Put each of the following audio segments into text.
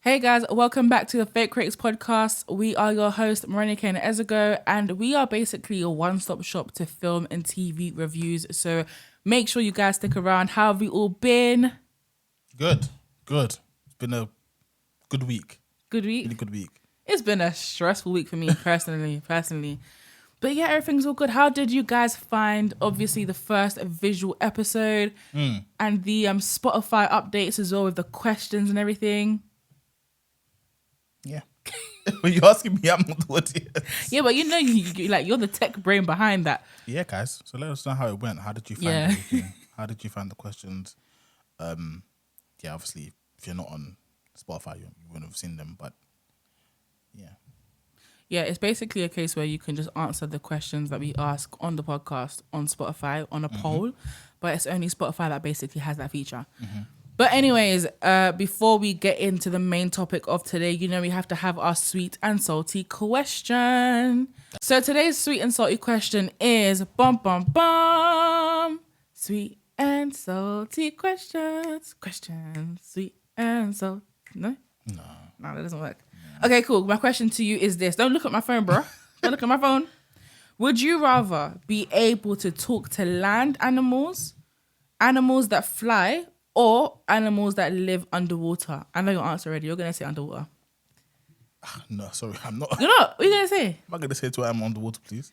Hey guys, welcome back to the Fake Critics podcast. We are your hosts, Morenike and Ezugo, and we are basically a one-stop shop to film and TV reviews. So make sure you guys stick around. How have we all been? Good. It's been a good week. Good week? Really good week. It's been a stressful week for me personally. But yeah, everything's all good. How did you guys find, obviously, the first visual episode and the Spotify updates as well with the questions and everything? Yeah. When you're asking me, I'm not the audience. Yeah, but you know, you're the tech brain behind that. Yeah, guys. So let us know how it went. How did you find everything? How did you find the questions? Yeah, obviously, if you're not on Spotify, you wouldn't have seen them. But yeah. Yeah, it's basically a case where you can just answer the questions that we ask on the podcast on Spotify on a poll, but it's only Spotify that basically has that feature. But anyways, before we get into the main topic of today, you know we have to have our sweet and salty question. So today's sweet and salty question is bum bum bum. Sweet and salty questions. Sweet and salty. No, that doesn't work. Okay, cool. My question to you is this. Don't look at my phone, bro. Don't look at my phone. Would you rather be able to talk to land animals, animals that fly, or animals that live underwater? I know your answer already. You're going to say underwater. No, sorry, I'm not. You're not? What are you going to say? I'm not going to say to I'm underwater, please.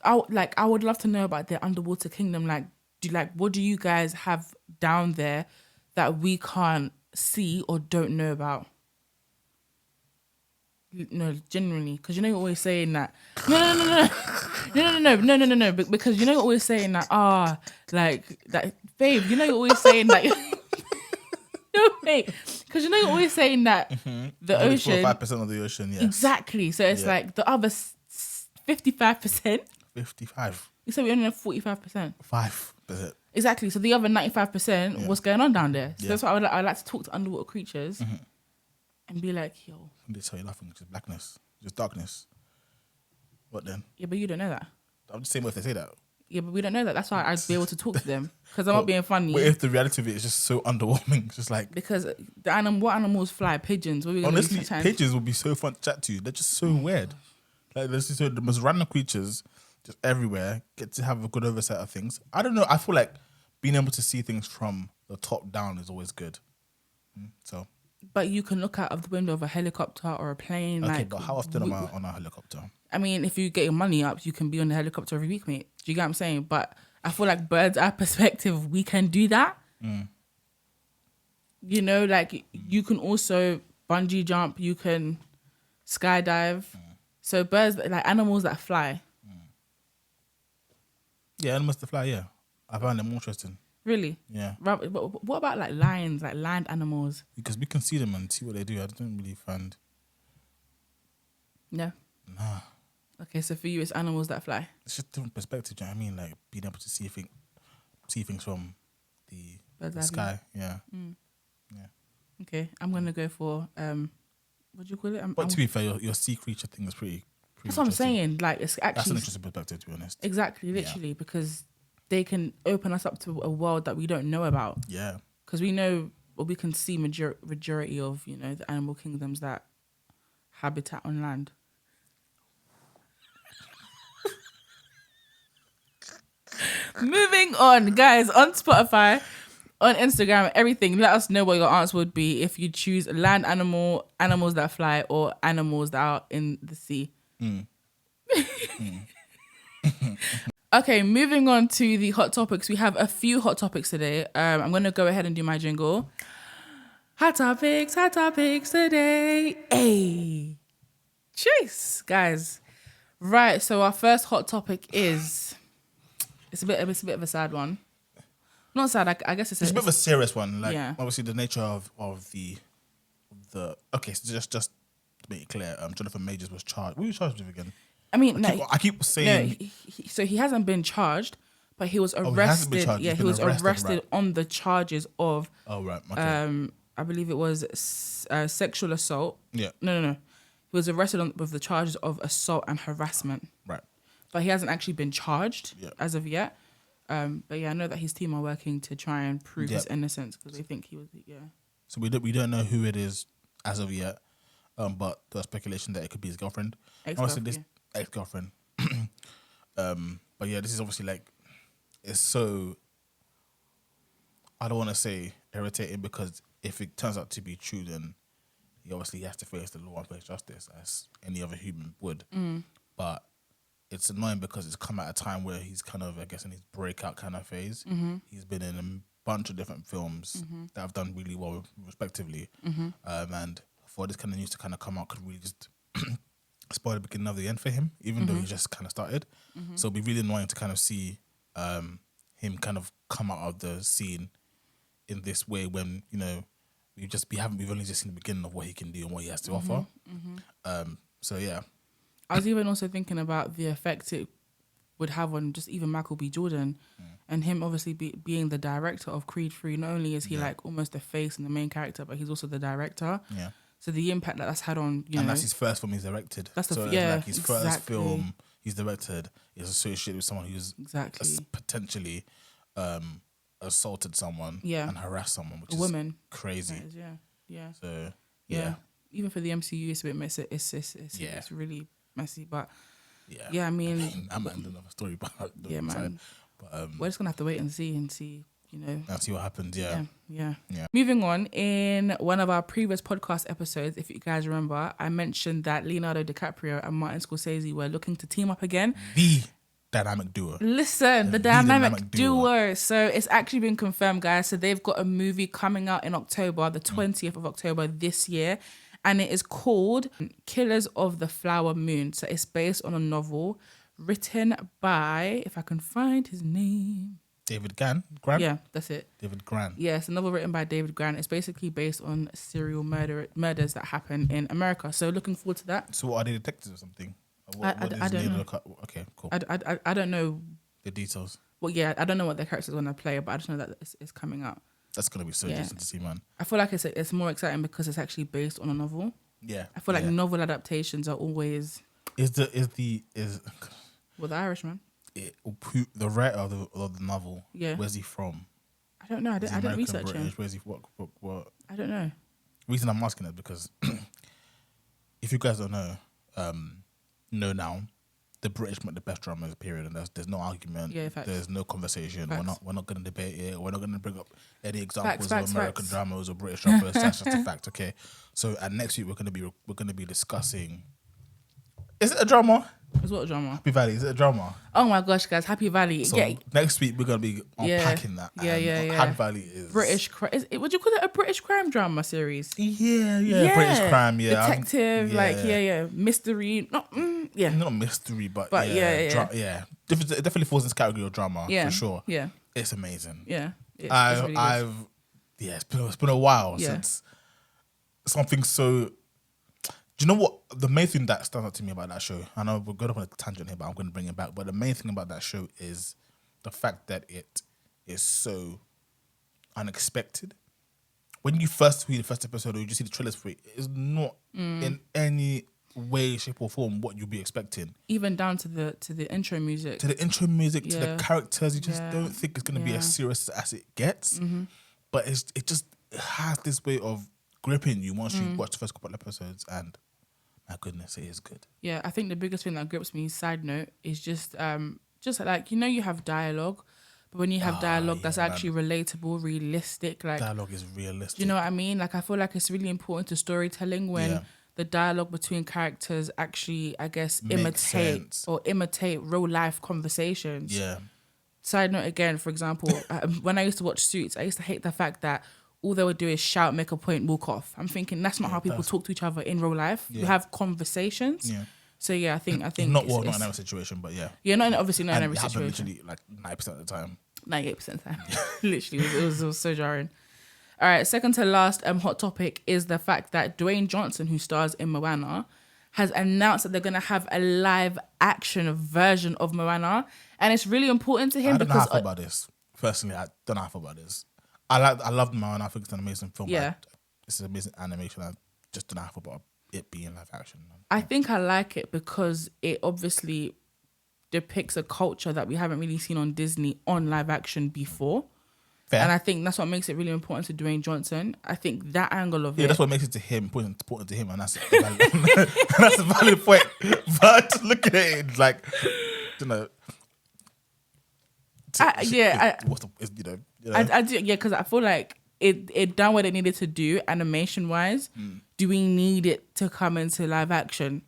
I would love to know about their underwater kingdom. What do you guys have down there that we can't see or don't know about? No, genuinely, because you know you're always saying that. No. Because you know you're always saying that. Babe. You know you're always saying that. No, mate. Because you know you're always saying that the ocean. 5% of the ocean, yes. Exactly. So it's like the other 55%. 55. You said we only have 45%. 5%. Exactly. So the other 95%, what's going on down there? So that's why I like to talk to underwater creatures. And be like, yo. They tell you nothing, just blackness, just darkness. What then? Yeah, but you don't know that. I'm just saying what if they say that. Yeah, but we don't know that. That's why I'd be able to talk to them. Because I'm not being funny. But if the reality of it is just so underwhelming, it's just like... Because what animals fly? Pigeons. What are we gonna honestly, pigeons would be so fun to chat to. They're just so weird. Like, there's just the most random creatures just everywhere, get to have a good oversight of things. I don't know. I feel like being able to see things from the top down is always good. So... But you can look out of the window of a helicopter or a plane. Okay, but how often am I on a helicopter? I mean, if you get your money up, you can be on the helicopter every week, mate. Do you get what I'm saying? But I feel like bird's eye perspective, we can do that. You know, like you can also bungee jump, you can skydive. So birds, like animals that fly. Yeah, animals that fly, yeah. I find them more interesting. Really? Yeah. But what about like lions, like land animals? Because we can see them and see what they do. I don't really find... Yeah. Nah. Okay, so for you, it's animals that fly. It's just a different perspective, do you know what I mean? Like being able to see things from the sky. Yeah. Yeah. Okay, I'm going to go for, what do you call it? But to be fair, your sea creature thing is pretty that's what I'm saying. Like, it's actually... That's an interesting perspective, to be honest. Exactly, literally, because... they can open us up to a world that we don't know about. Yeah. Because we know, or we can see majority of, you know, the animal kingdoms that habitat on land. Moving on, guys, on Spotify, on Instagram, everything, let us know what your answer would be if you choose land animal, animals that fly, or animals that are in the sea. Okay, moving on to the hot topics. We have a few hot topics today. I'm going to go ahead and do my jingle. Hot topics today. Hey. Jeez, guys. Right, so our first hot topic is... It's a bit of a sad one. Not sad, I guess it's a bit of a serious one. Like, yeah. Obviously, the nature of the... Okay, so just to make it clear, Jonathan Majors was charged. What were you charged with again? I mean, I keep saying... No, so he hasn't been charged, but he was arrested. He was arrested right. On the charges of... Oh, right. Okay. I believe it was sexual assault. Yeah. No. He was arrested with the charges of assault and harassment. Right. But he hasn't actually been charged as of yet. But yeah, I know that his team are working to try and prove his innocence because they think he was... Yeah. So we don't know who it is as of yet. But there's speculation that it could be his girlfriend. Ex-girlfriend, Obviously, this ex-girlfriend. But yeah, this is obviously like, it's so, I don't want to say irritating, because if it turns out to be true, then he obviously has to face the law and face justice as any other human would. But it's annoying because it's come at a time where he's kind of, I guess, in his breakout kind of phase. He's been in a bunch of different films that have done really well, respectively. And for this kind of news to kind of come out could really just spoil the beginning of the end for him, even though he just kind of started. So it'd be really annoying to kind of see him kind of come out of the scene in this way when, you know, we've only just seen the beginning of what he can do and what he has to offer. So yeah. I was even also thinking about the effect it would have on just even Michael B. Jordan and him obviously being the director of Creed 3. Not only is he like almost the face and the main character, but he's also the director. Yeah. So the impact that that's had on, you know. And that's his first film he's directed. That's the, so yeah, like his first film he's directed is associated with someone who's potentially assaulted someone and harassed someone, which is woman. Crazy. So yeah. Even for the MCU, it's a bit messy. It's really messy, but I mean, I'm another story, but man. But we're just gonna have to wait and see, you know, and see what happens. Yeah. Moving on, in one of our previous podcast episodes, if you guys remember, I mentioned that Leonardo DiCaprio and Martin Scorsese were looking to team up again. The dynamic duo. Listen, the dynamic duo. So it's actually been confirmed, guys. So they've got a movie coming out in October, the 20th of October this year. And it is called Killers of the Flower Moon. So it's based on a novel written by, if I can find his name. David Grant? Yeah, that's it. David Grant. Yeah, it's a novel written by David Grant. It's basically based on serial murders that happen in America. So looking forward to that. So what, are they detectives or something? I don't know. Okay, cool. I don't know the details. Well, yeah, I don't know what their characters are going to play, but I just know that it's coming out. That's going to be so interesting to see, man. I feel like it's more exciting because it's actually based on a novel. Yeah. I feel like novel adaptations are always... Well, the Irishman. The writer of the novel, where's he from? I don't know. I didn't research him. Where's he? What? I don't know. The reason I'm asking is because if you guys don't know now, the British make the best dramas, period, and there's no argument. Yeah, facts. There's no conversation. Facts. We're not going to debate it. We're not going to bring up any examples of American dramas or British dramas. That's just a fact, okay? So, and next week we're going to be discussing. Is it a drama? It's what a drama? Happy Valley. Is it a drama? Oh my gosh, guys! Happy Valley. So next week we're going to be unpacking that. Yeah. Happy Valley is British. Would you call it a British crime drama series? Yeah. British crime. Yeah. Detective. Mystery. Not mystery, but yeah. It definitely falls in this category of drama for sure. Yeah. It's amazing. Yeah. It's been a while since something so. Do you know what? The main thing that stands out to me about that show, I know we're going on a tangent here, but I'm going to bring it back. But the main thing about that show is the fact that it is so unexpected. When you first read the first episode or you just see the trailers for it, it's not in any way, shape or form what you'd be expecting. Even down to the intro music. To the intro music, to the characters. You just don't think it's going to be as serious as it gets. Mm-hmm. But it has this way of gripping you once you watch the first couple of episodes, and my goodness, it is good. Yeah, I think the biggest thing that grips me, side note, is just like, you know, you have dialogue, but when you have dialogue that's actually relatable, realistic, like dialogue is realistic. Do you know what I mean? Like, I feel like it's really important to storytelling when the dialogue between characters actually, I guess, imitate real life conversations. Yeah. Side note again, for example, when I used to watch Suits, I used to hate the fact that all they would do is shout, make a point, walk off. I'm thinking that's not how people talk to each other in real life. You have conversations. Yeah. So I think not in every situation, but yeah. Yeah, obviously not in every situation. Literally like 90% of the time. 98% of the time. Literally, it was so jarring. All right, second to last hot topic is the fact that Dwayne Johnson, who stars in Moana, has announced that they're going to have a live action version of Moana, and it's really important to him. I don't know how I feel about this. Personally, I don't know how I feel about this. I love Moana. I think it's an amazing film. Yeah, it's an amazing animation. I just don't know how I feel about it being live action. I think I like it because it obviously depicts a culture that we haven't really seen on Disney on live action before. Fair. And I think that's what makes it really important to Dwayne Johnson. I think that angle of Yeah, it. that's what makes it to him important to him, and that's a valid, that's a valid point. But look at it, like, you know, what's the, you know, I do, yeah, because I feel like it done what it needed to do animation wise. Do we need it to come into live action?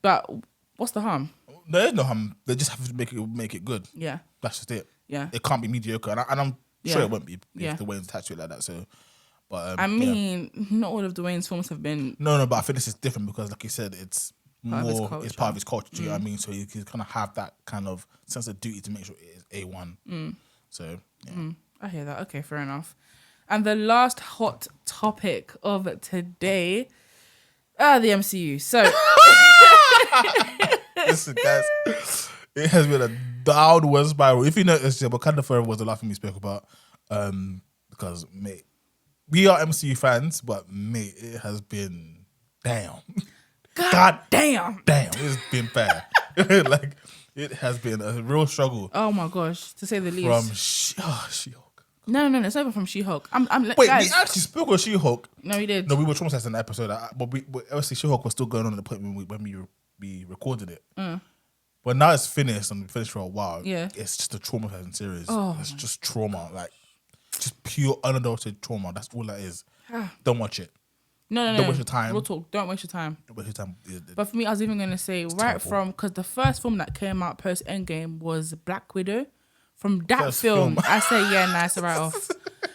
But what's the harm? there is no harm. They just have to make it good. Yeah, That's just it. yeah. It can't be mediocre, and I'm sure it won't be Yeah. if the Wayne's attached to it like that. So, but I mean, not all of Dwayne's films have been. no, but I think this is different because, like you said, it's Part of his more. culture. It's part of his culture. Do you know what I mean? So he's kind of have that kind of sense of duty to make sure it is A1. So yeah. I hear that. Okay, fair enough. And the last hot topic of today, the MCU. So, Listen, guys, it has been a downward spiral. If you notice, Wakanda Forever was the last thing we spoke about, because mate, we are MCU fans, but mate, it has been God damn. it's been bad. Like it has been a real struggle. Oh my gosh, to say the least. From She-Hulk. No, it's over from She-Hulk. I'm Wait, guys. we actually spoke of She-Hulk. No, we did. No, we were traumatized in the episode, but obviously She-Hulk was still going on at the point when we recorded it. But now it's finished and finished for a while. Yeah. It's just a traumatizing series. Oh. It's just trauma, like just pure unadulterated trauma. That's all that is. Don't watch it. No. Don't waste your time. Real talk. Don't waste your time. Don't waste your time. But for me, I was even going to say, right terrible. from, because the first film that came out post Endgame was Black Widow. From that First film, film. I say, yeah, nice, right off.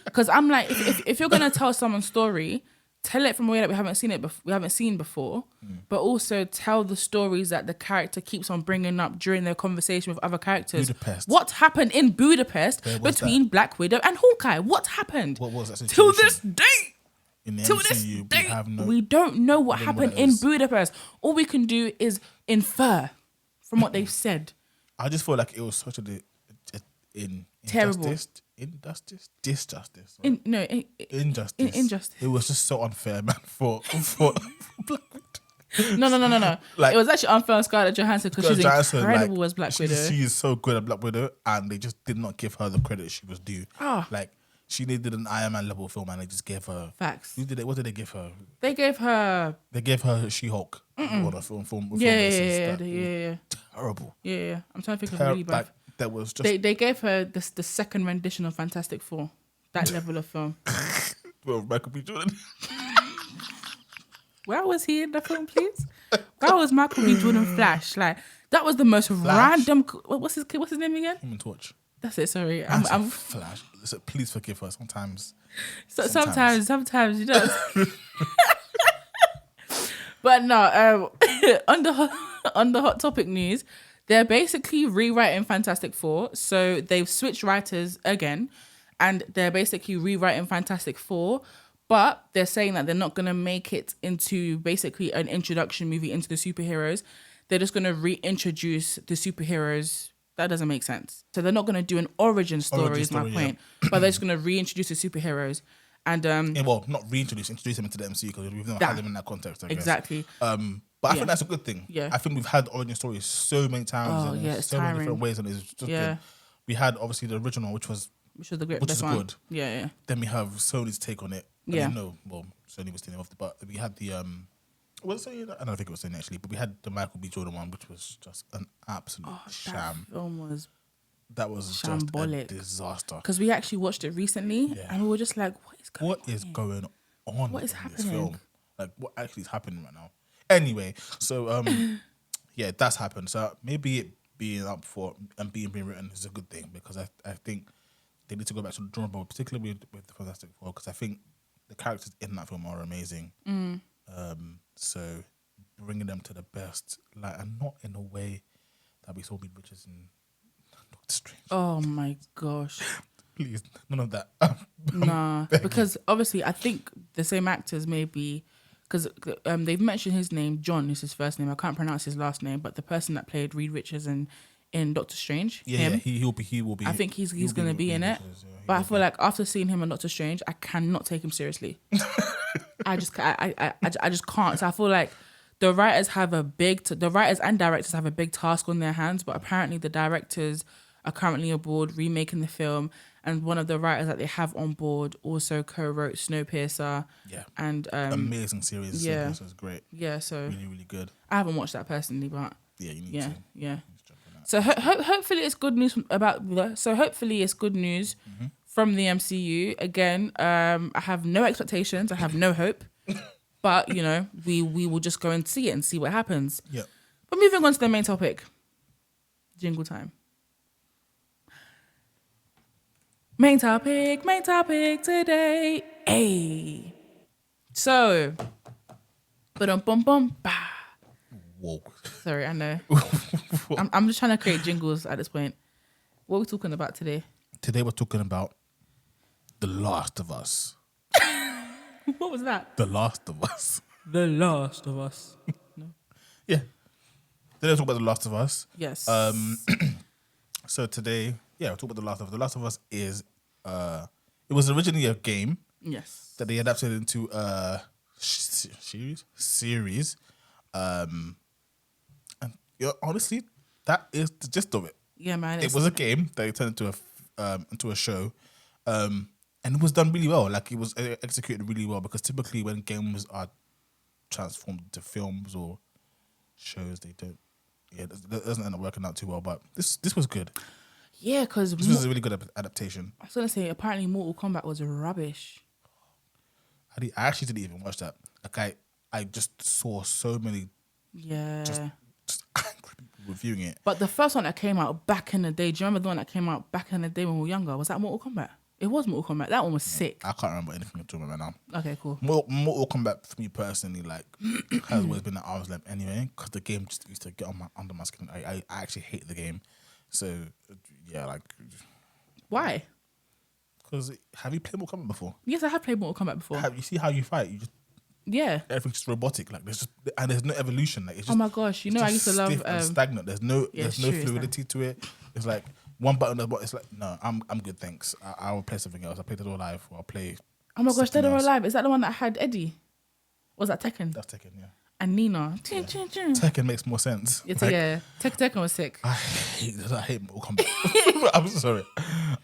Because I'm like, if you're going to tell someone's story, tell it from a way that we haven't seen before, but also tell the stories that the character keeps on bringing up during their conversation with other characters. Budapest. What happened in Budapest Where was between Black Widow and Hawkeye? What happened? What was that Till situation? this day. In the Till this MCU, day, we don't know what don't know happened what it in is. Budapest. All we can do is infer from what they've said. I just feel like it was such Terrible. Disjustice. Injustice. It was just so unfair, man. For Black Widow. No. Like- It was actually unfair on Scarlett Johansson because she's Johansson, incredible like, as Black Widow. She is so good at Black Widow, and they just did not give her the credit she was due. Like she did an Iron Man level film, and they just gave her Facts. What did they give her? They gave her. They gave her She-Hulk on a film. Yeah. Terrible. Yeah. I'm trying to think of really bad. Like, that was just They gave her the second rendition of Fantastic Four. That level of film. well, Michael B. Jordan. Where was he in the film, please? Where was Michael B. Jordan Flash? Like that was the most random. What's his name again? Human Torch. That's it. Sorry, I'm Flash. Listen, please forgive her. Sometimes you know. But no, on the hot topic news, they're basically rewriting Fantastic Four. So they've switched writers again, and they're basically rewriting Fantastic Four. But they're saying that they're not going to make it into basically an introduction movie into the superheroes. They're just going to reintroduce the superheroes. That doesn't make sense. So they're not going to do an origin story, is my point. But they're just going to reintroduce the superheroes. And well, not introduce them into the MCU because we've never had them in that context. I guess. Exactly. But I think that's a good thing. Yeah. I think we've had origin stories so many times and it's so many tiring. different ways, and it's just good. We had obviously the original, which was the which best is one. good. Yeah. Then we have Sony's take on it. Yeah. Sony was taking off, but we had the was it Sony? I don't think it was Sony actually, but we had the Michael B. Jordan one, which was just an absolute sham. That film was That was shambolic. just a disaster. Because we actually watched it recently, and we were just like, what is going on? What is in happening? This film? Like, what actually is happening right now? Anyway, so yeah, that's happened. So maybe it being up for and being written is a good thing because I think they need to go back to the drawing board, particularly with the Fantastic Four, because I think the characters in that film are amazing. So bringing them to the best, like, and not in a way that we saw Reed Richards and Doctor Strange. Oh my gosh. Please, none of that. Nah, because obviously I think the same actors maybe, because they've mentioned his name, John is his first name. I can't pronounce his last name, but the person that played Reed Richards in Doctor Strange, he will be. I think he's going to be in it. But I feel like after seeing him in Doctor Strange, I cannot take him seriously. I just can't. So I feel like the writers and directors have a big task on their hands, but apparently the directors are currently aboard remaking the film, and one of the writers that they have on board also co-wrote Snowpiercer. Yeah. And Amazing series. yeah. Snowpiercer is great. Yeah, so Really, really good. I haven't watched that personally, but Yeah, you need yeah, to. yeah. Let's jump on that. So hopefully it's good news hopefully it's good news from the MCU. Again, I have no expectations. I have no hope. But, you know, we will just go and see it and see what happens. Yeah. But moving on to the main topic. Jingle time. Main topic today. Hey. So, ba-dum-bum-bum, bah. Whoa. Sorry, I know. I'm just trying to create jingles at this point. What are we talking about today? Today we're talking about The Last of Us. What was that? The Last of Us. The Last of Us. No. Yeah. Today we're talking about The Last of Us. Yes. So today, we're talking about The Last of Us. The Last of Us is, it was originally a game Yes. that they adapted into a series. And honestly, that is the gist of it. Yeah, man. It was a game that they turned into a show. And it was done really well. Like, it was executed really well, because typically when games are transformed into films or shows, they don't. Yeah, that doesn't end up working out too well. But this was good. Yeah, because This was a really good adaptation. I was gonna say apparently Mortal Kombat was rubbish. I actually didn't even watch that. Like, I just saw so many Yeah. just angry people reviewing it. But the first one that came out back in the day, do you remember the one that came out back in the day when we were younger? Was that Mortal Kombat? It was Mortal Kombat. That one was sick. I can't remember anything you're talking about now. Okay, cool. Mortal Kombat for me personally, like, has always been at arm's length anyway, because the game just used to get under my skin. I actually hate the game. So yeah, like, Why? because have you played Mortal Kombat before? Yes, I have played Mortal Kombat before. You see how you fight? You just Yeah. everything's just robotic. Like, there's no evolution. Like, it's just, Oh my gosh, you know I used to love stiff and stagnant. There's no it's true, it's fluidity to it. It's like one button does what. It's like, no, I'm good, thanks. I will play something else. I play Dead or Alive, or I'll play. Oh my gosh, something Dead or else. Alive. Is that the one that had Eddie? Was that Tekken? That's Tekken, yeah. And Nina. Yeah. Tekken makes more sense. It's Like, Tekken was sick. I hate Mortal Kombat. I'm sorry.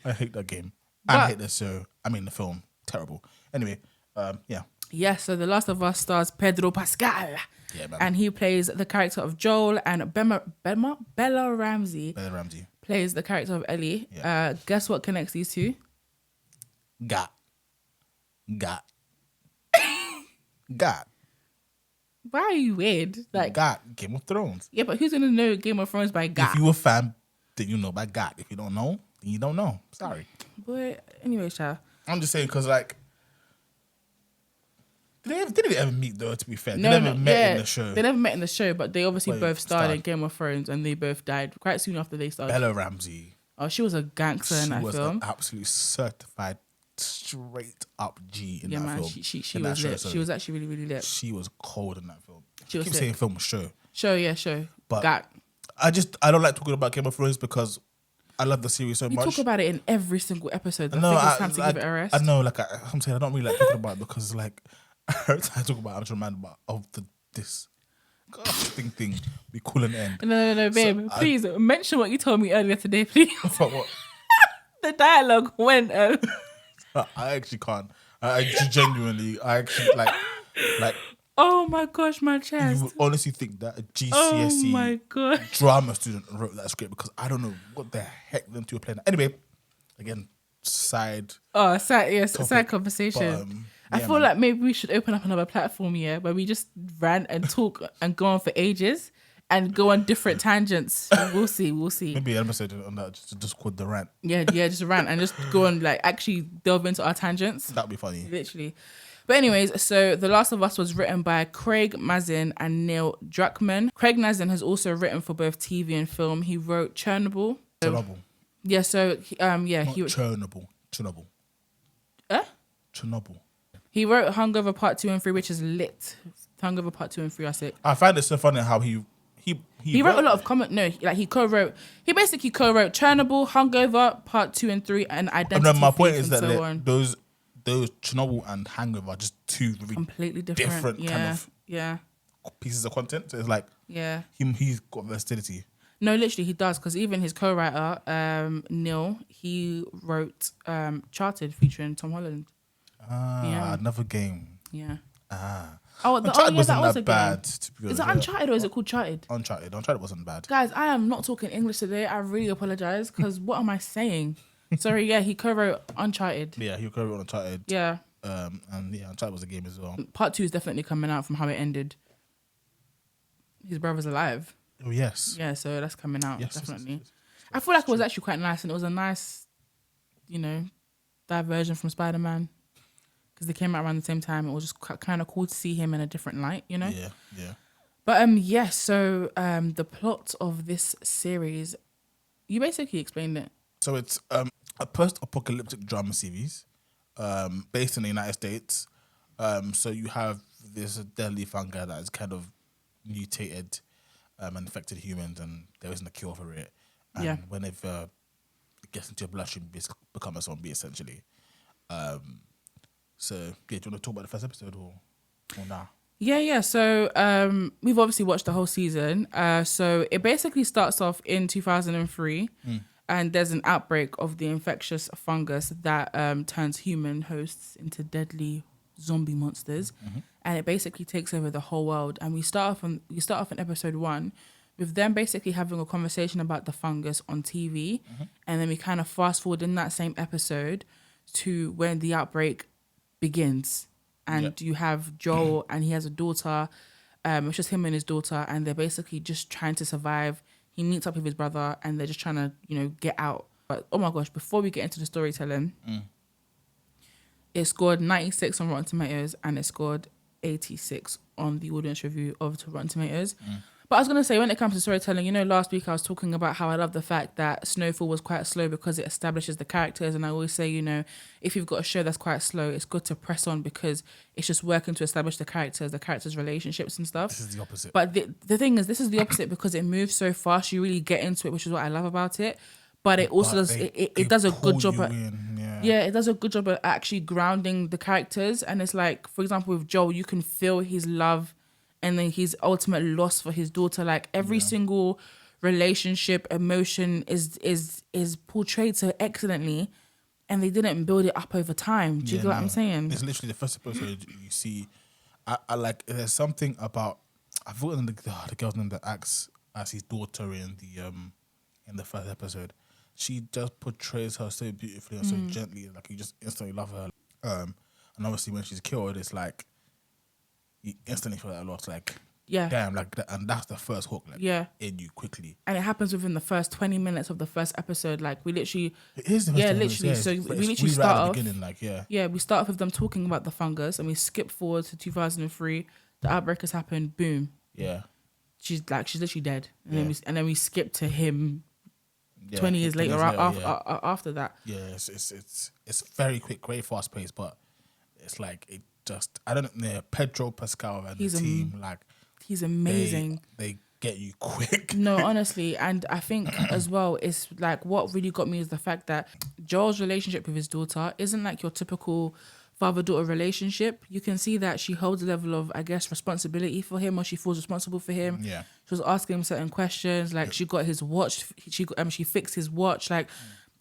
I hate that game. I hate the show. I mean, the film. Terrible. Anyway, yeah. Yeah, so The Last of Us stars Pedro Pascal. Yeah, man. And he plays the character of Joel, and Bella Ramsey Bella Ramsey. plays the character of Ellie. Yeah. Guess what connects these two? Got. Why are you weird? Like, Got. Game of Thrones. yeah, but who's gonna know Game of Thrones by Gat? If you a fan, then you know by God. If you don't know, then you don't know. Sorry. But anyway, Sha. I'm just saying, because, like, did they ever meet, though, to be fair? No, they never met in the show. They never met in the show, but they obviously Well, both starred in starred. Game of Thrones, and they both died quite soon after they started. Bella Ramsey. Oh, she was a gangster in She that was film. an absolute certified straight up G in Yeah, that man, film. she In that was show, lit. sorry. She was actually really, really lit. She was cold in that film. She I was keep sick. saying film show. Show. But Gat. I don't like talking about Game of Thrones because I love the series so We much. talk about it in every single episode. I No, think it's time to give it a rest. I know, like, I'm saying I don't really like talking about it because, like, every time I talk about it, I'm just reminded of this thing we call an end. No, babe. So please mention what you told me earlier today, please. But what? The dialogue went. I actually can't. I genuinely, I actually like. Oh my gosh, my chest. You would honestly think that a Oh GCSE my god. drama student wrote that script, because I don't know what the heck them two are playing. Anyway, again, side. Oh, sad topic, conversation. but, I feel like maybe we should open up another platform, yeah, where we just rant and talk and go on for ages and go on different tangents. We'll see. Maybe an episode on that just called The Rant. Yeah, just rant and just go on, like, actually delve into our tangents. That'd be funny. Literally. But anyways, so The Last of Us was written by Craig Mazin and Neil Druckmann. Craig Mazin has also written for both TV and film. He wrote Chernobyl. Chernobyl. Yeah, so Not he wrote Chernobyl. Chernobyl. He wrote Hungover Part 2 and 3, which is lit. Hungover Part 2 and 3 are sick. I find it so funny how he wrote a lot of comment. No, like he basically co-wrote Chernobyl, Hungover Part 2 and 3, and Identity. No, my point Thief is and that so on. those Chernobyl and Hangover are just two very Completely different. kind of yeah. pieces of content. So it's like Yeah. he's got versatility. No, literally, he does, because even his co-writer, Neil, he wrote Charted featuring Tom Holland. Yeah. Another game. Yeah. Oh, Uncharted yeah, wasn't that was that a game. bad. To be Is honest. it Uncharted or is it called Charted? Uncharted. Uncharted wasn't bad. Guys, I am not talking English today. I really apologize, because what am I saying? Sorry, yeah, he co-wrote Uncharted. Yeah, he co-wrote Uncharted. Yeah. And yeah, Uncharted was a game as well. Part 2 is definitely coming out from how it ended. His brother's alive. Oh yes. Yeah, so that's coming out, Yes, definitely. yes. I feel like it was actually quite nice, and it was a nice, diversion from Spider-Man, because they came out around the same time. It was just kind of cool to see him in a different light, Yeah. But yes, so the plot of this series, you basically explained it. So it's a post-apocalyptic drama series based in the United States. So you have this deadly fungi that is kind of mutated and infected humans, and there isn't a cure for it. And whenever it gets into your bloodstream, it's become a zombie essentially. So yeah, do you want to talk about the first episode or nah? Yeah. So we've obviously watched the whole season. So it basically starts off in 2003, and there's an outbreak of the infectious fungus that turns human hosts into deadly zombie monsters, and it basically takes over the whole world. And we start off in episode 1 with them basically having a conversation about the fungus on TV, and then we kind of fast forward in that same episode to when the outbreak begins. And you have Joel, and he has a daughter. It's just him and his daughter, and they're basically just trying to survive. He meets up with his brother, and they're just trying to, get out. But oh my gosh, before we get into the storytelling, it scored 96 on Rotten Tomatoes, and it scored 86 on the audience review of Rotten Tomatoes. But I was going to say, when it comes to storytelling, last week I was talking about how I love the fact that Snowfall was quite slow because it establishes the characters. And I always say, if you've got a show that's quite slow, it's good to press on because it's just working to establish the characters' relationships and stuff. This is the opposite. But the thing is, this is the opposite because it moves so fast. You really get into it, which is what I love about it. But it also it does a good job at... Yeah, it does a good job at actually grounding the characters. And it's like, for example, with Joel, you can feel his love and then his ultimate loss for his daughter. Like every single relationship, emotion is portrayed so excellently, and they didn't build it up over time. Do you get what I'm saying? It's literally the first episode you see. I like. There's something about. I've forgotten the girl's name that acts as his daughter in the first episode. She just portrays her so beautifully and so gently. Like you just instantly love her. And obviously when she's killed, it's like you instantly feel that loss. Like damn, like that, and that's the first hook. Like in you quickly. And it happens within the first 20 minutes of the first episode. Like we literally, it is the first literally. So we literally start off. We start off with them talking about the fungus, and we skip forward to 2003. The outbreak has happened. Boom. Yeah. She's literally dead, and then we skip to him. 20 years later, after that. Yeah, it's very quick, very fast paced, but it's like it just I don't know. Pedro Pascal and the team, like he's amazing. They get you quick. No, honestly, and I think as well, it's like what really got me is the fact that Joel's relationship with his daughter isn't like your typical father-daughter relationship. You can see that she holds a level of, I guess, responsibility for him, or she feels responsible for him. Yeah, she was asking him certain questions, like she got his watch, she fixed his watch, like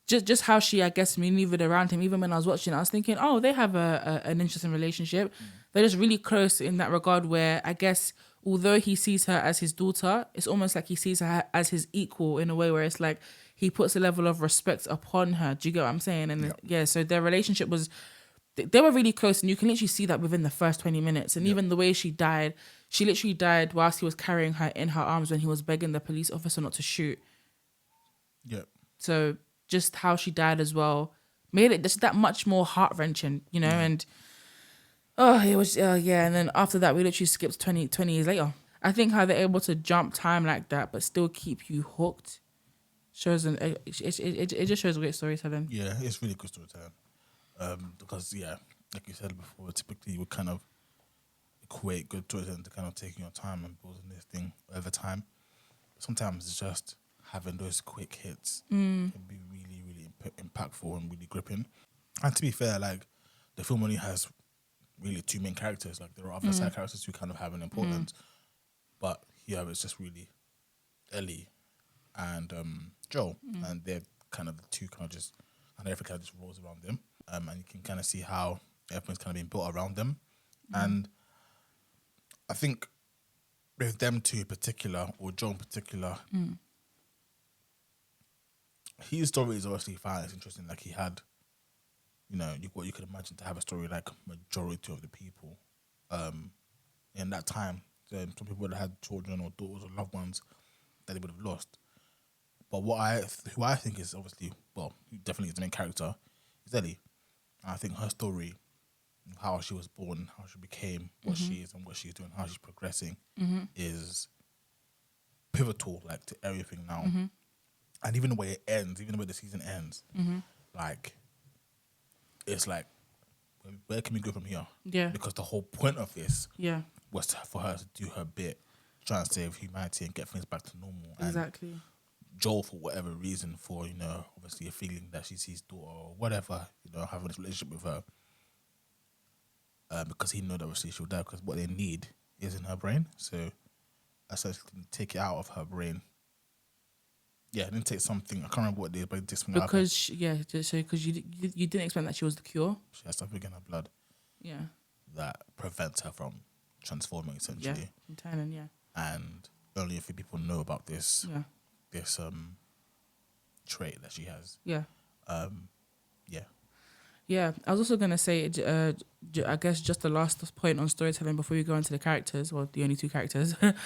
just how she, I guess, maneuvered around him. Even when I was watching, I was thinking, oh, they have an interesting relationship. They're just really close in that regard, where I guess although he sees her as his daughter, it's almost like he sees her as his equal in a way where it's like he puts a level of respect upon her. Do you get what I'm saying? And so their relationship was. They were really close, and you can literally see that within the first 20 minutes. And even the way she died, she literally died whilst he was carrying her in her arms when he was begging the police officer not to shoot. Yeah. So just how she died as well made it just that much more heart-wrenching, and it was, and then after that, we literally skipped 20 years later. I think how they're able to jump time like that but still keep you hooked shows, it just shows great storytelling. Yeah, it's really good storytelling. Because like you said before, typically you would kind of equate good storytelling to kind of taking your time and building this thing over time. Sometimes it's just having those quick hits can be really, really impactful and really gripping. And to be fair, like the film only has really two main characters. Like there are other side characters who kind of have an importance, but it's just really Ellie and Joel, and they're kind of the two kind of just, and everything kind of just rolls around them, and you can kind of see how everything's kind of being built around them, and I think with them two in particular, or Joel in particular, his story is obviously fine. It's interesting. Like he had, what you could imagine to have a story like majority of the people, in that time. Some people would have had children or daughters or loved ones that they would have lost. But who I think is obviously, well, definitely is the main character, is Ellie. And I think her story, how she was born, how she became what she is and what she's doing, how she's progressing, is pivotal, like, to everything now. And even the way it ends, even the way the season ends, like, it's like, where can we go from here? Yeah. Because the whole point of this Yeah. was for her to do her bit, try and save humanity and get things back to normal. Exactly. And Joel, for whatever reason, for, obviously a feeling that she sees daughter or whatever, having this relationship with her, because he knows that obviously she'll die, because what they need is in her brain. So essentially take it out of her brain. Yeah, then take something, I can't remember what it is, but it takes something out of her. Because you didn't explain that she was the cure. She has something in her blood. Yeah. That prevents her from transforming, essentially. Yeah, from turning, yeah. And only a few people know about this. Yeah. This trait that she has. Yeah. Yeah. Yeah, I was also going to say, I guess just the last point on storytelling before we go into the characters, well, the only two characters. But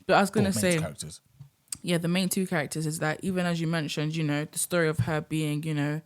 I was going to say, characters. Yeah, the main two characters is that even as you mentioned, the story of her being,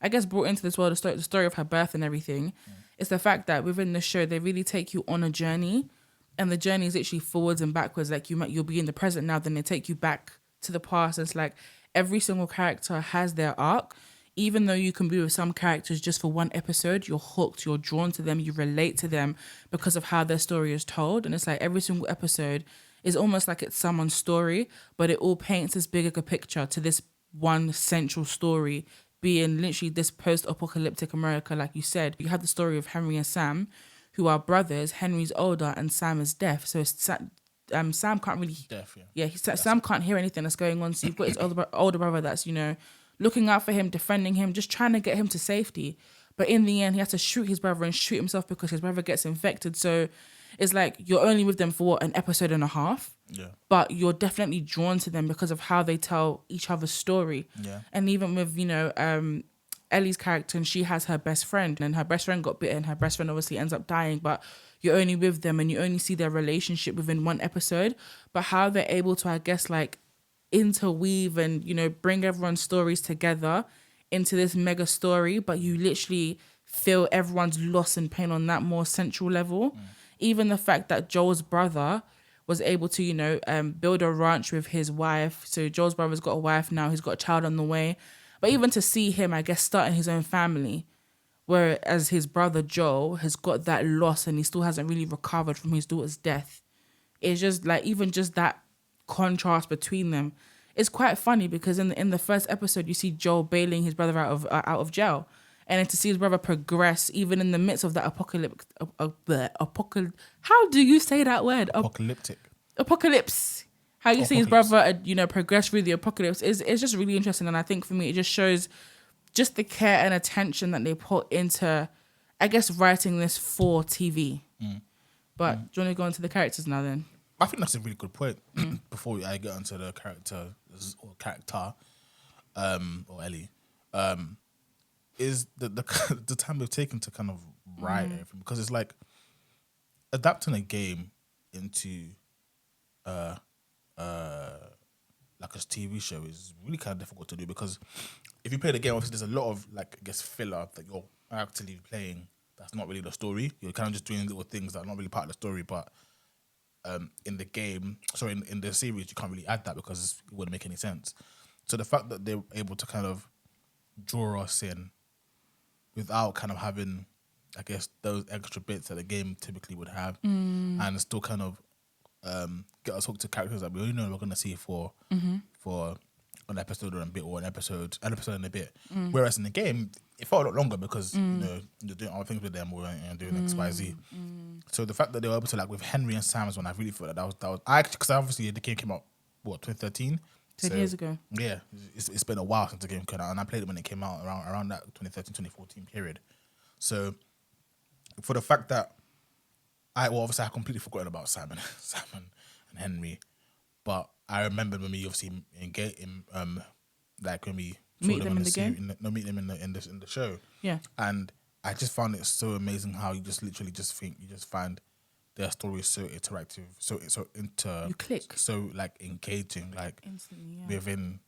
I guess brought into this world, the story of her birth and everything. It's the fact that within the show, they really take you on a journey, and the journey is actually forwards and backwards. Like you'll be in the present now, then they take you back to the past. It's like every single character has their arc. Even though you can be with some characters just for one episode, you're hooked, you're drawn to them, you relate to them because of how their story is told. And it's like every single episode is almost like it's someone's story, but it all paints this bigger picture to this one central story, being literally this post-apocalyptic America, like you said. You have the story of Henry and Sam, who are brothers. Henry's older and Sam is deaf. So Sam can't really... Deaf, yeah. Sam can't hear anything that's going on. So you've got his older brother that's, looking out for him, defending him, just trying to get him to safety. But in the end, he has to shoot his brother and shoot himself because his brother gets infected. So it's like you're only with them for an episode and a half. Yeah. But you're definitely drawn to them because of how they tell each other's story. Yeah. And even with, Ellie's character, and she has her best friend, and her best friend got bitten. Her best friend obviously ends up dying, but you're only with them and you only see their relationship within one episode. But how they're able to, I guess, like, interweave and bring everyone's stories together into this mega story, but you literally feel everyone's loss and pain on that more central level. Even the fact that Joel's brother was able to build a ranch with his wife. So Joel's brother's got a wife now, he's got a child on the way. But even to see him, I guess, starting his own family, whereas his brother Joel has got that loss and he still hasn't really recovered from his daughter's death. It's just like, even just that contrast between them, it's quite funny because in the first episode you see Joel bailing his brother out of jail, and then to see his brother progress even in the midst of that apocalypse. How do you say that word? Apocalypse. How you see his brother progress through the apocalypse is just really interesting, and I think for me it just shows just the care and attention that they put into, I guess, writing this for TV. But do you want to go into the characters now then? I think that's a really good point. Before I get onto the character or Ellie, is the time they've taken to kind of write everything, because it's like adapting a game into like a TV show is really kind of difficult to do, because if you play the game, obviously there's a lot of, like, I guess, filler that you're actively playing that's not really the story. You're kind of just doing little things that are not really part of the story, but in the game, sorry, in the series, you can't really add that because it wouldn't make any sense. So the fact that they're able to kind of draw us in without kind of having, I guess, those extra bits that the game typically would have, and still kind of get us hooked to characters that we only know we're going to see for an episode or a bit, or an episode and a bit. Whereas in the game, it felt a lot longer because you're doing other things with them, or doing X, Y, Z. So the fact that they were able to, like, with Henry and Sam's one, I really thought that was I actually, because obviously the game came out 2013. 10 years ago. Yeah, it's been a while since the game came out, and I played it when it came out around that 2013, 2014 period. So for the fact that obviously I completely forgotten about Simon and Henry, but I remember when we obviously like when we saw Meet them in the game? meet them in the show. Yeah. And I just found it so amazing how you just literally find their story is so interactive, You click. so like engaging, like Instantly, yeah. within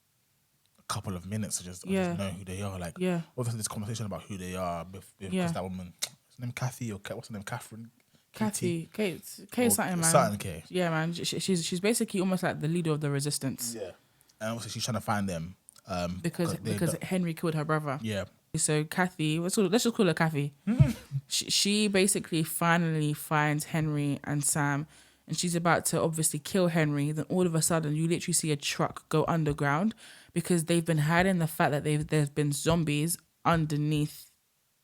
a couple of minutes, I just know who they are. Like, obviously this conversation about who they are because that woman, what's her name, Kathy, or what's her name, Catherine? Kate something, man. Something K. Yeah, man. She's basically almost like the leader of the resistance. Yeah, and obviously she's trying to find them because Henry killed her brother. Yeah. So Kathy, let's just call her Kathy. she basically finally finds Henry and Sam, and she's about to obviously kill Henry. Then all of a sudden, you literally see a truck go underground because they've been hiding the fact that there's been zombies underneath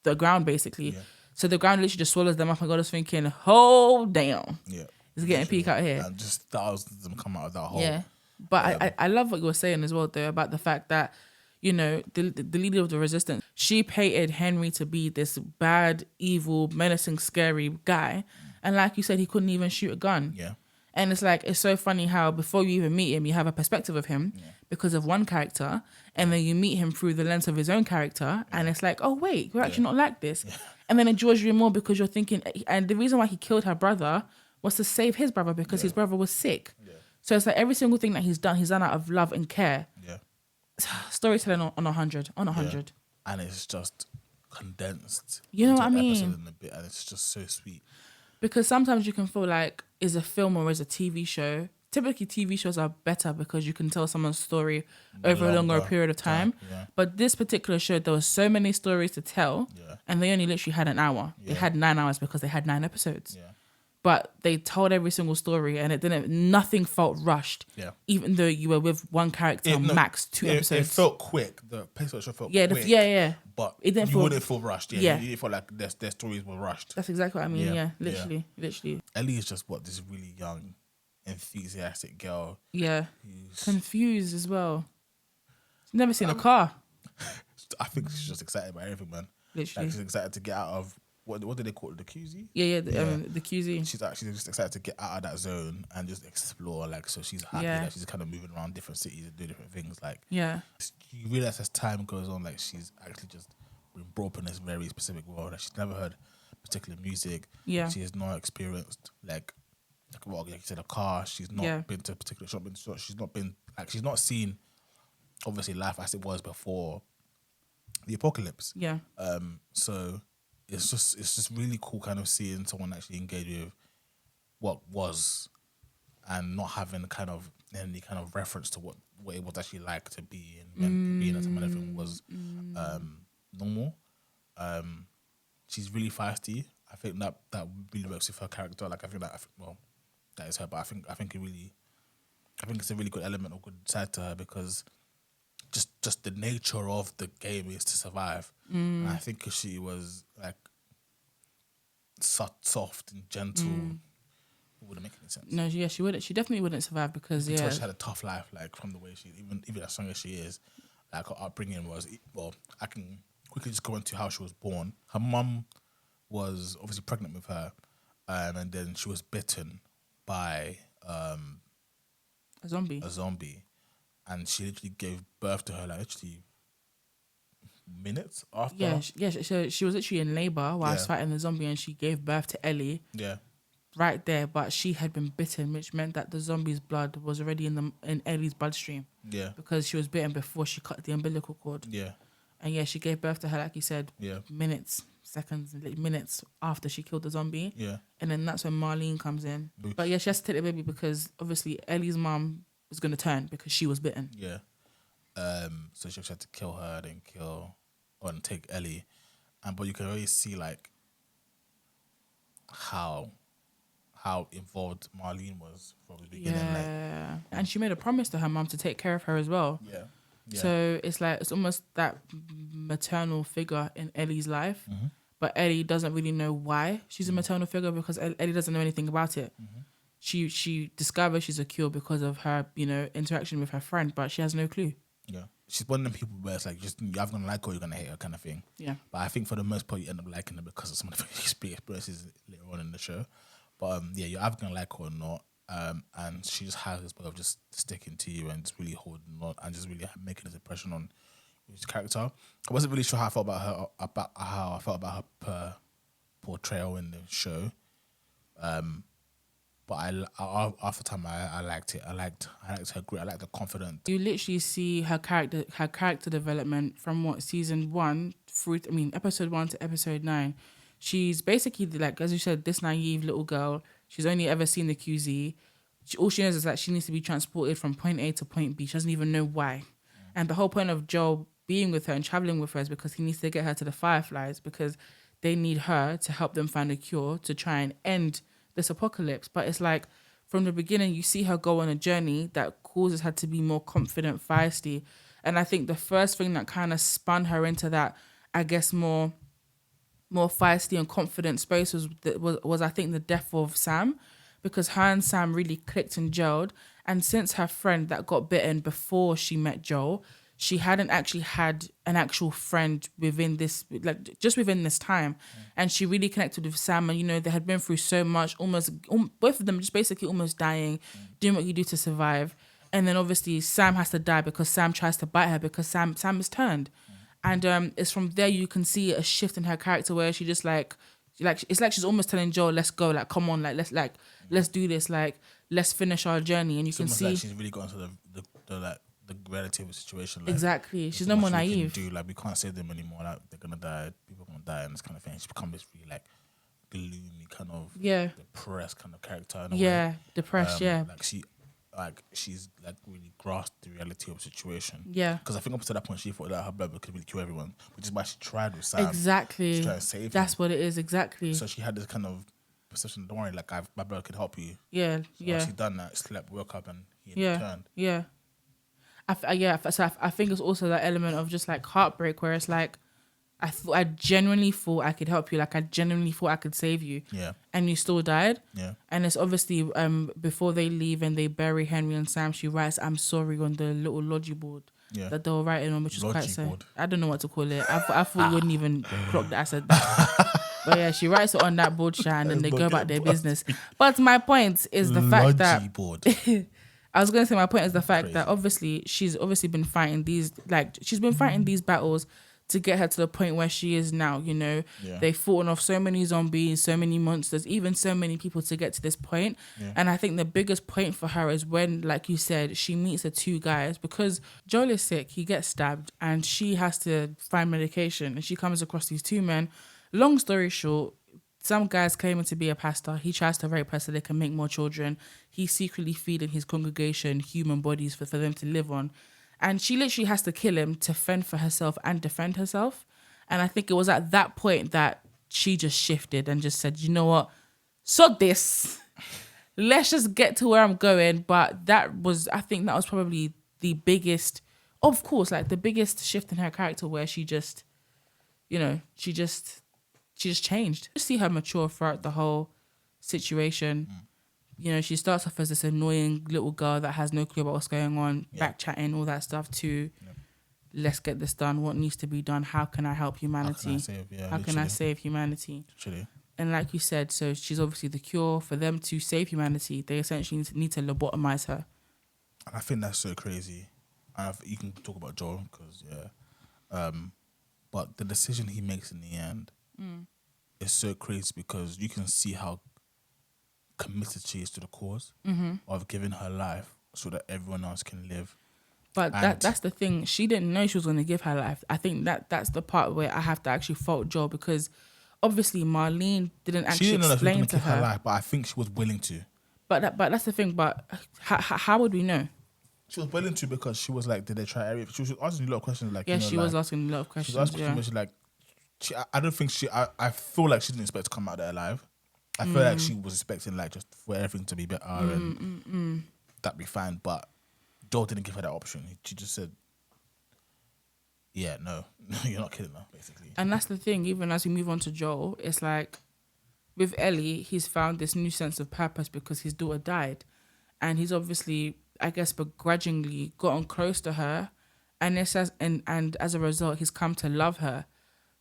the ground, basically. Yeah. So the ground literally just swallows them up, and God is thinking, "Oh damn, it's getting peak out here." And just thousands of them come out of that hole. Yeah, but I love what you were saying as well, though, about the fact that, you know, the leader of the resistance, she painted Henry to be this bad, evil, menacing, scary guy. And like you said, he couldn't even shoot a gun. Yeah. And it's like, it's so funny how before you even meet him, you have a perspective of him because of one character. And then you meet him through the lens of his own character. And it's like, oh, wait, you're actually not like this. Yeah. And then it draws you more because you're thinking, and the reason why he killed her brother was to save his brother because his brother was sick. Yeah. So it's like every single thing that he's done out of love and care. Yeah. Storytelling on 100. And it's just condensed. You know what I mean? Episode in a bit, and it's just so sweet. Because sometimes you can feel like, is a film or is a TV show? Typically, TV shows are better because you can tell someone's story over a longer period of time. Yeah. But this particular show, there were so many stories to tell, and they only literally had an hour. Yeah. They had 9 hours because they had 9 episodes. Yeah. But they told every single story, and nothing felt rushed. Yeah. Even though you were with one character, max 2 episodes. It felt quick. The pace of the show felt quick. But it didn't wouldn't feel rushed. Yeah. You felt like their stories were rushed. That's exactly what I mean. Yeah. Literally. Ellie is just this really young, enthusiastic girl. Yeah. Confused as well. She's never seen a car. I think she's just excited about everything, man. Literally. Like she's excited to get out of, what do they call it? The QZ? The QZ. She's actually just excited to get out of that zone and just explore. Like, so she's happy that she's kind of moving around different cities and doing different things. Like, you realize as time goes on, like she's actually just been brought up in this very specific world. Like, she's never heard particular music. Yeah. She has not experienced like you said, a car. She's not been to a particular shop. She's not seen obviously life as it was before the apocalypse. Yeah. So it's just really cool kind of seeing someone actually engage with what was and not having any kind of reference to what it was actually like to be and being at someone everything was normal. She's really feisty. I think that really works with her character. Like that is her, but I think it's a really good element or good side to her because just the nature of the game is to survive. And I think if she was like soft and gentle, it wouldn't make any sense. No, she wouldn't. She definitely wouldn't survive because she had a tough life. Like from the way she even as young as she is, like her upbringing was. Well, I can quickly just go into how she was born. Her mum was obviously pregnant with her, and then she was bitten by a zombie. And she literally gave birth to her like literally minutes after. So she was literally in labor while fighting the zombie, and she gave birth to Ellie. Yeah. Right there, but she had been bitten, which meant that the zombie's blood was already in Ellie's bloodstream. Yeah. Because she was bitten before she cut the umbilical cord. Yeah. And she gave birth to her, like you said, minutes after she killed the zombie. Yeah. And then that's when Marlene comes in. Oof. But she has to take the baby because obviously Ellie's mom was going to turn because she was bitten. Yeah. So she had to kill her, then and take Ellie. But you can already see like how involved Marlene was from the beginning. Yeah. And she made a promise to her mom to take care of her as well. Yeah. Yeah. So it's almost that maternal figure in Ellie's life, but Ellie doesn't really know why she's a maternal figure because Ellie doesn't know anything about it. she discovers she's a cure because of her, interaction with her friend, but she has no clue. Yeah. She's one of them people where it's like, just you're either gonna like her or you're gonna hate her kind of thing. Yeah. But I think for the most part, you end up liking her because of some of the experiences later on in the show. But you're either gonna like her or not. And she just has this way of just sticking to you and just really holding on and just really making this impression on his character. I wasn't really sure how I felt about her portrayal in the show. But after time I liked it. I liked her grit. I liked the confidence. You literally see her character development from season 1 through, episode 1 to episode 9. She's basically like, as you said, this naive little girl. She's only ever seen the QZ. All she knows is that she needs to be transported from point A to point B. She doesn't even know why. And the whole point of Joel being with her and traveling with her is because he needs to get her to the Fireflies, because they need her to help them find a cure to try and end this apocalypse. But it's like, from the beginning, you see her go on a journey that causes her to be more confident, feisty. And I think the first thing that kind of spun her into that, I guess, more feisty and confident space was I think the death of Sam, because her and Sam really clicked and gelled. And since her friend that got bitten before she met Joel, she hadn't actually had an actual friend within this time. And she really connected with Sam, and they had been through so much, both of them just basically almost dying, doing what you do to survive. And then obviously Sam has to die because Sam tries to bite her because Sam is turned. And it's from there you can see a shift in her character where she just like it's like she's almost telling Joel, let's go, like, come on, let's do this, like, let's finish our journey. And you can see like she's really got into the reality of the situation. Like, exactly. She's no more naive. We can't save them anymore. Like, they're gonna die. People are gonna die, and this kind of thing. She's become this really like gloomy kind of depressed kind of character. In a way. Depressed. She's like really grasped the reality of the situation. Yeah. Because I think up to that point she thought that her blood could really kill everyone, which is why she tried with Sam. Exactly. She tried to save him. That's what it is. Exactly. So she had this kind of perception. Don't worry, like my brother could help you. Yeah. So she done that. Slept, woke up, and he returned. Yeah. So I think it's also that element of just like heartbreak where it's like, I genuinely thought I could help you. Like, I genuinely thought I could save you. Yeah. And you still died. Yeah. And it's obviously before they leave and they bury Henry and Sam, she writes "I'm sorry" on the little logi board that they were writing on, which is quite sad. I don't know what to call it. I thought you wouldn't even clock that I said that. But yeah, she writes it on that board, and then they go about their business. But my point is the fact that board. I was going to say my point is the fact that obviously she's been fighting these battles to get her to the point where she is now, They've fought off so many zombies, so many monsters, even so many people to get to this point. Yeah. And I think the biggest point for her is when, like you said, she meets the two guys, because Joel is sick, he gets stabbed, and she has to find medication, and she comes across these two men. Long story short, some guy's claiming to be a pastor. He tries to rape her so they can make more children. He's secretly feeding his congregation human bodies for them to live on. And she literally has to kill him to fend for herself and defend herself. And I think it was at that point that she just shifted and just said, you know what? Sod this. Let's just get to where I'm going. But I think that was probably the biggest, of course, like the biggest shift in her character where she just, she just changed. You see her mature throughout the whole situation. She starts off as this annoying little girl that has no clue about what's going on, back chatting, all that stuff, to let's get this done. What needs to be done? How can I help humanity? How can I save humanity? Literally. And like you said, so she's obviously the cure. For them to save humanity, they essentially need to lobotomize her. And I think that's so crazy. You can talk about Joel, because, but the decision he makes in the end is so crazy, because you can see how committed she is to the cause of giving her life so that everyone else can live. But that's the thing. She didn't know she was going to give her life. I think that's the part where I have to actually fault Joel, because obviously Marlene didn't actually explain to her life, but I think she was willing to. But that's the thing. But how would we know? She was willing to, because she was like, did they try everything? She was asking a lot of questions. Like, she was asking a lot of questions. She was asking questions like, I don't think I feel like she didn't expect to come out there alive. I feel like she was expecting like just for everything to be better and that'd be fine. But Joel didn't give her that option. She just said, no, you're not killing her, basically. And that's the thing. Even as we move on to Joel, it's like with Ellie, he's found this new sense of purpose because his daughter died. And he's obviously, I guess, begrudgingly gotten close to her. And it says, and as a result, he's come to love her.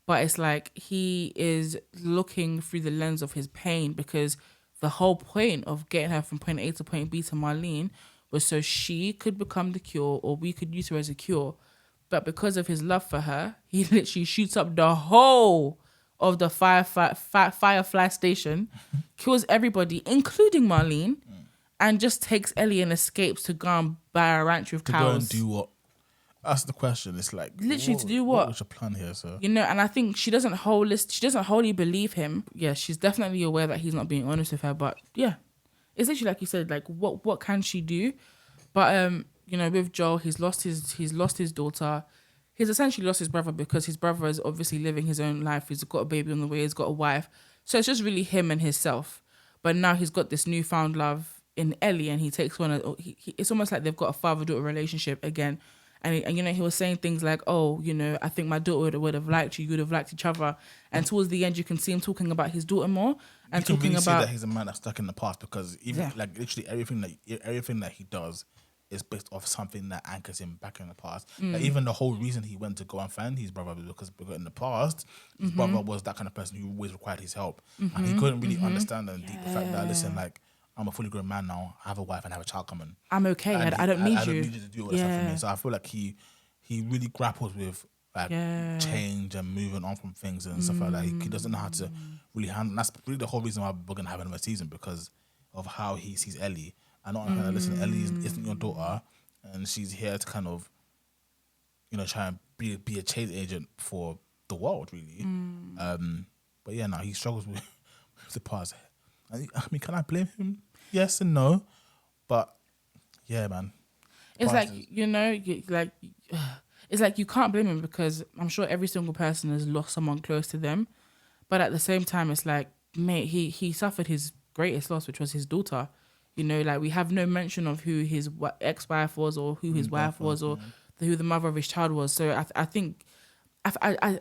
But it's like he is looking through the lens of his pain, because the whole point of getting her from point A to point B to Marlene was so she could become the cure, or we could use her as a cure. But because of his love for her, he literally shoots up the whole of the Firefly station, kills everybody, including Marlene, and just takes Ellie and escapes to go and buy a ranch with cows. To go and do what? That's the question. It's like, literally to do what? What was your plan here, sir? You know, and I think she doesn't wholly believe him. Yeah, she's definitely aware that he's not being honest with her. But yeah, it's literally like you said, like what can she do? But you know, with Joel, he's lost his daughter. He's essentially lost his brother because his brother is obviously living his own life. He's got a baby on the way. He's got a wife. So it's just really him and himself. But now he's got this newfound love in Ellie, and he takes one. It's almost like they've got a father-daughter relationship again. And you know, he was saying things like, "Oh, you know, I think my daughter would have liked you. You would have liked each other." And towards the end, you can see him talking about his daughter more and you can talking really about see that he's a man that's stuck in the past, because even like literally everything that he does is based off something that anchors him back in the past. Like even the whole reason he went to go and find his brother was because in the past his brother was that kind of person who always required his help, and he couldn't really understand and deep the fact that, listen, like, I'm a fully grown man now. I have a wife and I have a child coming. I'm okay. I don't need you. I don't need you to do all that stuff for me. So I feel like he really grapples with like change and moving on from things and stuff like that. He doesn't know how to really handle. And that's really the whole reason why we're gonna have another season, because of how he sees Ellie. And not kind of, listen, Ellie isn't your daughter, and she's here to kind of, you know, try and be a change agent for the world, really. But yeah, no, he struggles with the past. I mean, can I blame him? Yes and no, but yeah, man. It's like, you know, it's like you can't blame him, because I'm sure every single person has lost someone close to them. But at the same time, it's like, mate, he suffered his greatest loss, which was his daughter. You know, like, we have no mention of who his ex-wife was, or who his wife was, or who the mother of his child was. So I think, I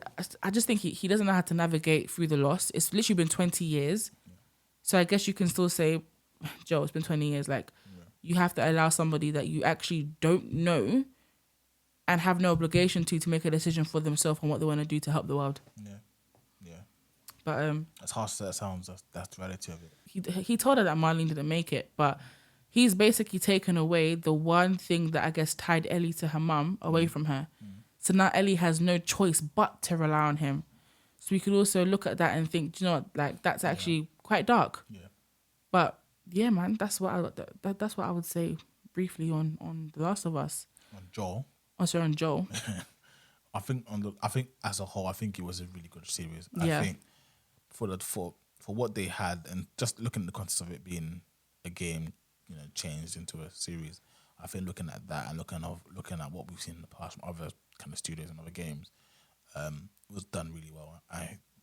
just think he doesn't know how to navigate through the loss. It's literally been 20 years. So I guess you can still say, Joe, it's been 20 years. Like, you have to allow somebody that you actually don't know and have no obligation to make a decision for themselves on what they want to do to help the world. Yeah. But as harsh as that sounds, that's the reality of it. He told her that Marlene didn't make it, but he's basically taken away the one thing that I guess tied Ellie to her mum away from her. So now Ellie has no choice but to rely on him. So we could also look at that and think, do you know what, like, that's actually quite dark. Yeah. But yeah, man, that's what I would say briefly on The Last of Us. On Joel. Oh, sorry, on Joel. I think as a whole, I think it was a really good series. Yeah. I think for what they had, and just looking at the context of it being a game, you know, changed into a series, I think looking at that and looking at what we've seen in the past from other kind of studios and other games, it was done really well.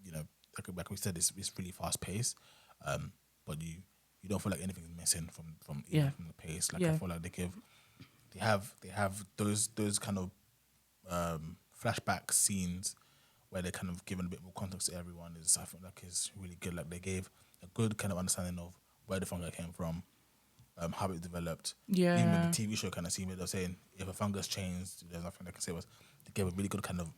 You know, like we said, it's really fast paced, but you don't feel like anything's missing from the pace. Like, I feel like they have those kind of flashback scenes where they're kind of giving a bit more context to everyone. I feel like is really good. Like, they gave a good kind of understanding of where the fungus came from, how it developed. Yeah. Even with the TV show kind of scene where they're saying if a fungus changed, there's nothing they can say. They gave a really good kind of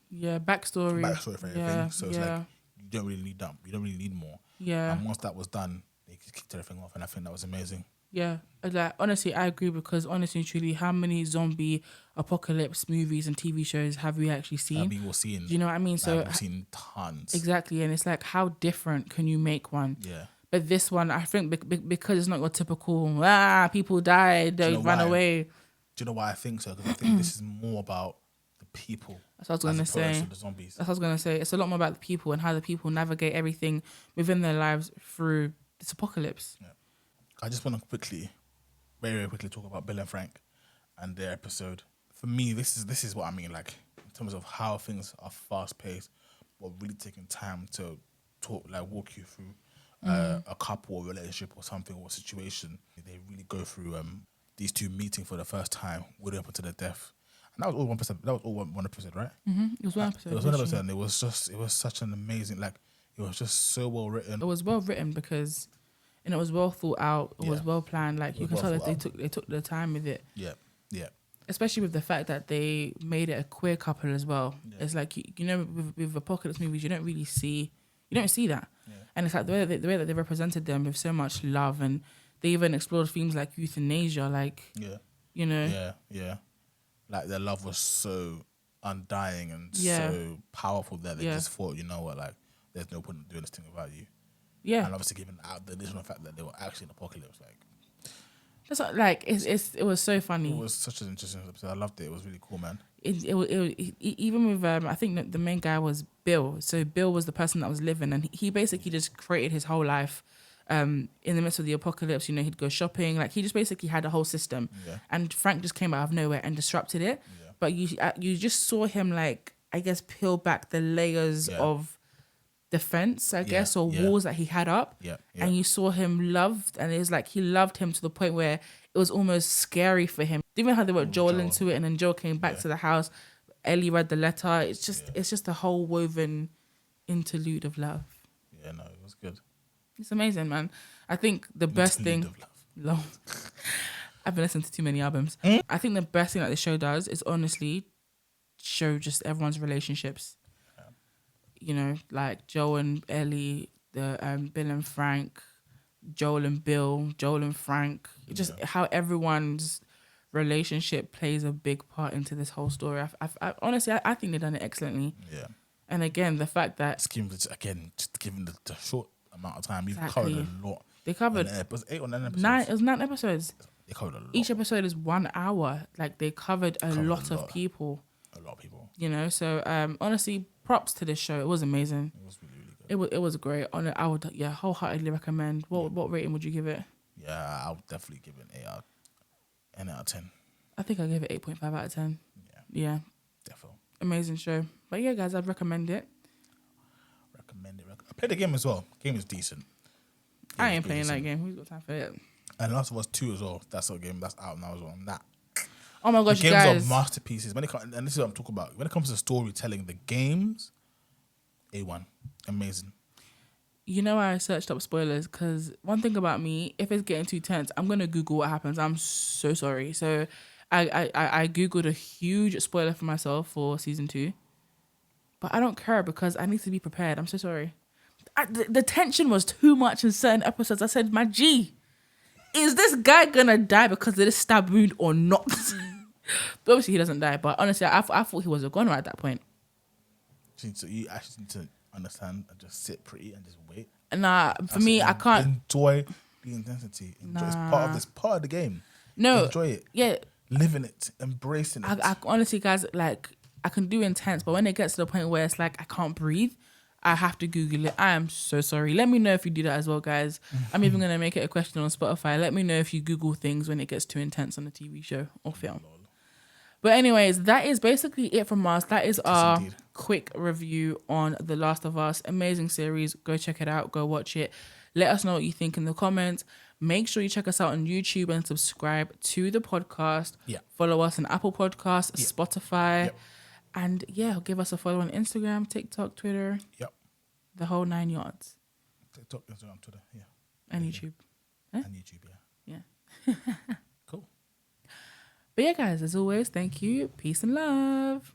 backstory for everything. So it's like, you don't really need that. You don't really need more. Yeah. And once that was done, they kicked everything off, and I think that was amazing. Yeah, like, honestly, I agree, because honestly and truly, how many zombie apocalypse movies and TV shows have we actually seen? Have we all seen? Do you know what I mean? So we've seen tons. Exactly, and it's like, how different can you make one? Yeah. But this one, I think, because it's not your typical people died, they ran away. Do you know why I think so? Because I think this is more about the people. That's what I was going to say. The zombies. That's what I was going to say. It's a lot more about the people and how the people navigate everything within their lives through this apocalypse. Yeah. I just want to very, very quickly talk about Bill and Frank and their episode. For me, this is what I mean, like, in terms of how things are fast paced, but really taking time to walk you through a couple or relationship or something or situation. They really go through these two meeting for the first time, leading up to the death. And that was all one episode. That was all one episode, right? Mm-hmm. It was one episode. It was one episode, and it was such an amazing, like, It was just so well written. It was well written because, and it was well thought out. It was Yeah. well planned. Like you can well tell that thought they took their time with it. Yeah, yeah, Especially with the fact that they made it a queer couple as well. Yeah. It's like you know with apocalypse movies you don't see that, Yeah. and it's like the way that they represented them with so much love, and they even explored themes like euthanasia, like yeah, you know, yeah. Like their love was so undying and Yeah. so powerful that they Yeah. just thought, you know what, like there's no point in doing this thing without you. yeah. And obviously, given out the additional fact that they were actually in apocalypse, like That's what, like it was so it funny. was such an interesting episode. I loved it. It was really cool, man. Even with I think that the main guy was Bill. So Bill was the person that was living, and he basically just created his whole life in the midst of the apocalypse. You know, he'd go shopping. Like he just basically had a whole system. Yeah. And Frank just came out of nowhere and disrupted it. Yeah. But you just saw him, like, I guess, peel back the layers Yeah. of defense, I guess, or yeah. walls that he had up. Yeah, yeah. And you saw him loved, and it was like he loved him to the point where it was almost scary for him. Even how they wrote Joel into it, and then Joel came back to the house. Ellie read the letter. It's just a whole woven interlude of love. Yeah, no, it was good. It's amazing, man. I think the best Interlude thing. of love. Long. I've been listening to too many albums. I think the best thing that the show does is honestly show just everyone's relationships. You know, like Joel and Ellie, the Bill and Frank, Joel and Bill, Joel and Frank. Just how everyone's relationship plays a big part into this whole story. I honestly, I think they've done it excellently. Yeah. And again, the fact that Just given the short amount of time, you've Exactly. covered a lot. they covered It was 8 or 9 episodes. 9. It was 9 episodes. They covered a lot. Each episode is 1 hour. Like they covered a lot of people. A lot of people. You know, so honestly, props to this show. It was amazing. It was really, really good. It was great. I would wholeheartedly recommend. What rating would you give it? Yeah, I would definitely give it an 8 out of 10. I think I gave it 8.5 out of 10. Yeah. Definitely. Amazing show. But yeah, guys, I'd recommend it. Recommend it. I played the game as well. Game is decent. I ain't playing that game. Who's got time for it? And Last of Us 2 as well. That's a game that's out now as well. And that Oh my gosh, the you games guys. are masterpieces. And this is what I'm talking about. When it comes to storytelling, the games, A1. Amazing. You know why I searched up spoilers? Because one thing about me, if it's getting too tense, I'm going to Google what happens. I'm so sorry. So I Googled a huge spoiler for myself for season 2. But I don't care because I need to be prepared. I'm so sorry. The tension was too much in certain episodes. I said, my G, is this guy going to die because of this stab wound or not? But obviously he doesn't die. But honestly, I thought he was a goner at that point. So you actually need to understand and just sit pretty and just wait. Nah, for me, I can't. Enjoy the intensity. It's part of the game. No. Enjoy it. Yeah. Living it. Embracing it. I honestly, guys, like, I can do intense, but when it gets to the point where it's like I can't breathe, I have to Google it. I am so sorry. Let me know if you do that as well, guys. I'm even going to make it a question on Spotify. Let me know if you Google things when it gets too intense on a TV show or film. But anyways, that is basically it from us. That is our quick review on The Last of Us. Amazing series. Go check it out. Go watch it. Let us know what you think in the comments. Make sure you check us out on YouTube and subscribe to the podcast. Yeah. Follow us on Apple Podcasts, Spotify. Yep. And yeah, give us a follow on Instagram, TikTok, Twitter. Yep. The whole 9 yards. TikTok, Instagram, Twitter, yeah. And YouTube. And YouTube, yeah. Yeah. Cool. But yeah, guys, as always, thank you. Peace and love.